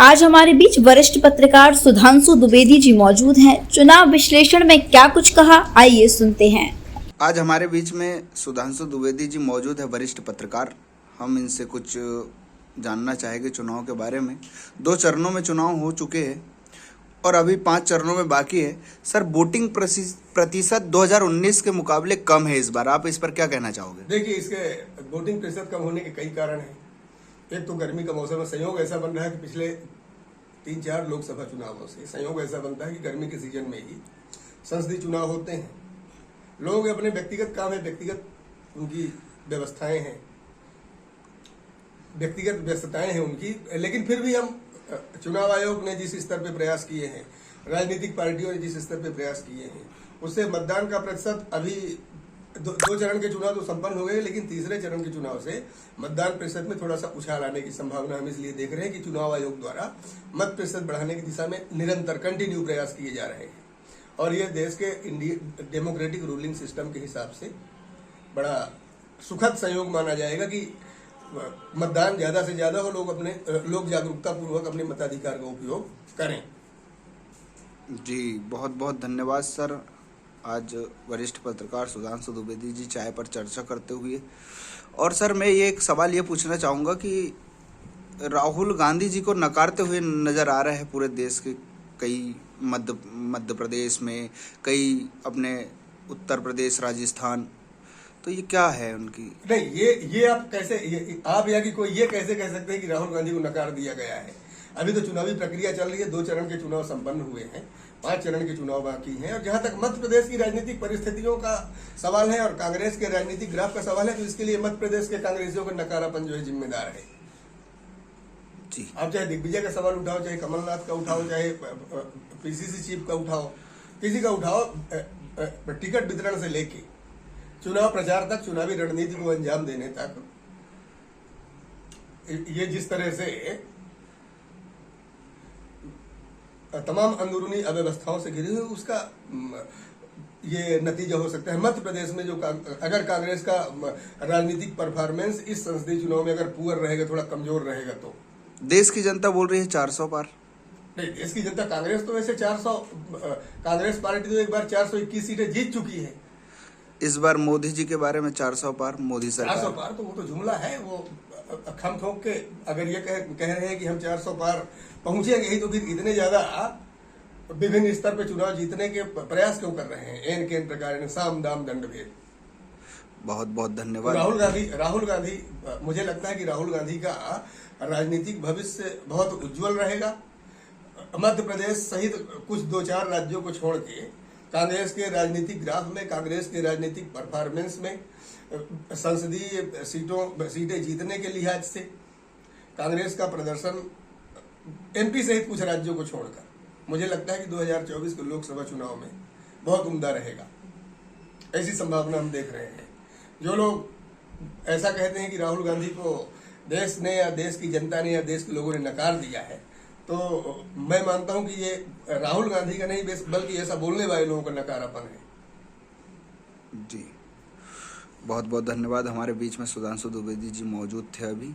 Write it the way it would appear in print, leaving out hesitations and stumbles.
आज हमारे बीच वरिष्ठ पत्रकार सुधांशु द्विवेदी जी मौजूद हैं। चुनाव विश्लेषण में क्या कुछ कहा, आइए सुनते हैं। आज हमारे बीच में सुधांशु द्विवेदी जी मौजूद है, वरिष्ठ पत्रकार। हम इनसे कुछ जानना चाहेंगे चुनाव के बारे में। 2 चरणों में चुनाव हो चुके हैं और अभी 5 चरणों में बाकी है। सर, वोटिंग प्रतिशत 2019 के मुकाबले कम है इस बार, आप इस पर क्या कहना चाहोगे? देखिए, इसके वोटिंग प्रतिशत कम होने के कई कारण हैं। एक तो गर्मी का मौसम है, संयोग ऐसा बन रहा है कि पिछले 3-4 लोकसभा चुनावों से संयोग ऐसा बनता है कि गर्मी के सीजन में ही संसदीय चुनाव होते हैं। लोग अपने व्यक्तिगत काम है, व्यक्तिगत उनकी व्यवस्थाएं हैं, व्यक्तिगत व्यस्तताएं हैं उनकी, लेकिन फिर भी हम चुनाव आयोग ने जिस स्तर पे प्रयास किए हैं, राजनीतिक पार्टियों ने जिस स्तर पे प्रयास किए हैं, उससे मतदान का प्रतिशत अभी दो चरण के चुनाव तो संपन्न हो गए, लेकिन तीसरे चरण के चुनाव से मतदान प्रतिशत में थोड़ा सा उछाल आने की संभावना हम इसलिए देख रहे हैं कि चुनाव आयोग द्वारा मत प्रतिशत बढ़ाने की दिशा में निरंतर कंटिन्यू प्रयास किए जा रहे हैं और ये देश के डेमोक्रेटिक रूलिंग सिस्टम के हिसाब से बड़ा सुखद संयोग माना जाएगा कि मतदान ज्यादा से ज्यादा हो, लोग जागरूकता पूर्वक अपने मताधिकार का उपयोग करें। जी, बहुत बहुत धन्यवाद सर। आज वरिष्ठ पत्रकार सुधांशु द्विवेदी जी चाय पर चर्चा करते हुए। और सर, मैं ये एक सवाल ये पूछना चाहूँगा कि राहुल गांधी जी को नकारते हुए नज़र आ रहे हैं पूरे देश के कई मध्य प्रदेश में, कई अपने उत्तर प्रदेश, राजस्थान, तो ये क्या है उनकी? नहीं, ये आप कैसे आप या कि कोई ये कैसे कह सकते हैं कि राहुल गांधी को नकार दिया गया है? अभी तो चुनावी प्रक्रिया चल रही है, 2 चरण के चुनाव संपन्न हुए हैं, 5 चरण के चुनाव बाकी हैं। और जहां तक मध्य प्रदेश की राजनीतिक परिस्थितियों का सवाल है और कांग्रेस के राजनीतिक ग्राफ का सवाल है, तो इसके लिए मध्य प्रदेश के कांग्रेसियों का नकारापन जो है जिम्मेदार है। जी, आप चाहे दिग्विजय का सवाल उठाओ, चाहे कमलनाथ का उठाओ, चाहे पीसीसी चीफ का उठाओ, किसी का उठाओ, टिकट वितरण से लेके चुनाव प्रचार तक, चुनावी रणनीति को अंजाम देने तक, ये जिस तरह से तमाम अंदरूनी अव्यवस्थाओं से घिरी हुई, उसका ये नतीजा हो सकता है। मध्य प्रदेश में जो अगर कांग्रेस का राजनीतिक परफॉर्मेंस इस संसदीय चुनाव में अगर पुअर रहेगा, थोड़ा कमजोर रहेगा, तो देश की जनता बोल रही है 400 पार। नहीं, देश की जनता, कांग्रेस तो वैसे 400, कांग्रेस पार्टी तो एक बार 421 सीटें जीत चुकी है। इस बार मोदी जी के बारे में 400 पार, मोदी सरकार 400 पार तो वो तो जुमला है, वो खम ठोक के अगर ये कह रहे हैं कि हम 400 पार पहुंचेंगे ही, तो फिर इतने ज्यादा विभिन्न स्तर पे चुनाव जीतने के प्रयास क्यों कर रहे हैं? एन केन प्रकार साम दाम दंड भेद। बहुत बहुत धन्यवाद। राहुल गांधी, मुझे लगता है कि राहुल गांधी का राजनीतिक भविष्य बहुत उज्जवल रहेगा। मध्य प्रदेश सहित कुछ 2-4 राज्यों को छोड़ के कांग्रेस के राजनीतिक ग्राफ में, कांग्रेस के राजनीतिक परफॉर्मेंस में, संसदीय सीटें जीतने के लिहाज से कांग्रेस का प्रदर्शन एमपी सहित कुछ राज्यों को छोड़कर मुझे लगता है कि 2024 के लोकसभा चुनाव में बहुत उम्दा रहेगा। ऐसी संभावना हम देख रहे हैं। जो लोग ऐसा कहते हैं कि राहुल गांधी को देश ने या देश की जनता ने या देश के लोगों ने नकार दिया है, तो मैं मानता हूं कि ये राहुल गांधी का नहीं, बल्कि ऐसा बोलने वाले लोगों का नकारापन है। जी, बहुत बहुत धन्यवाद। हमारे बीच में सुधांशु द्विवेदी जी मौजूद थे अभी।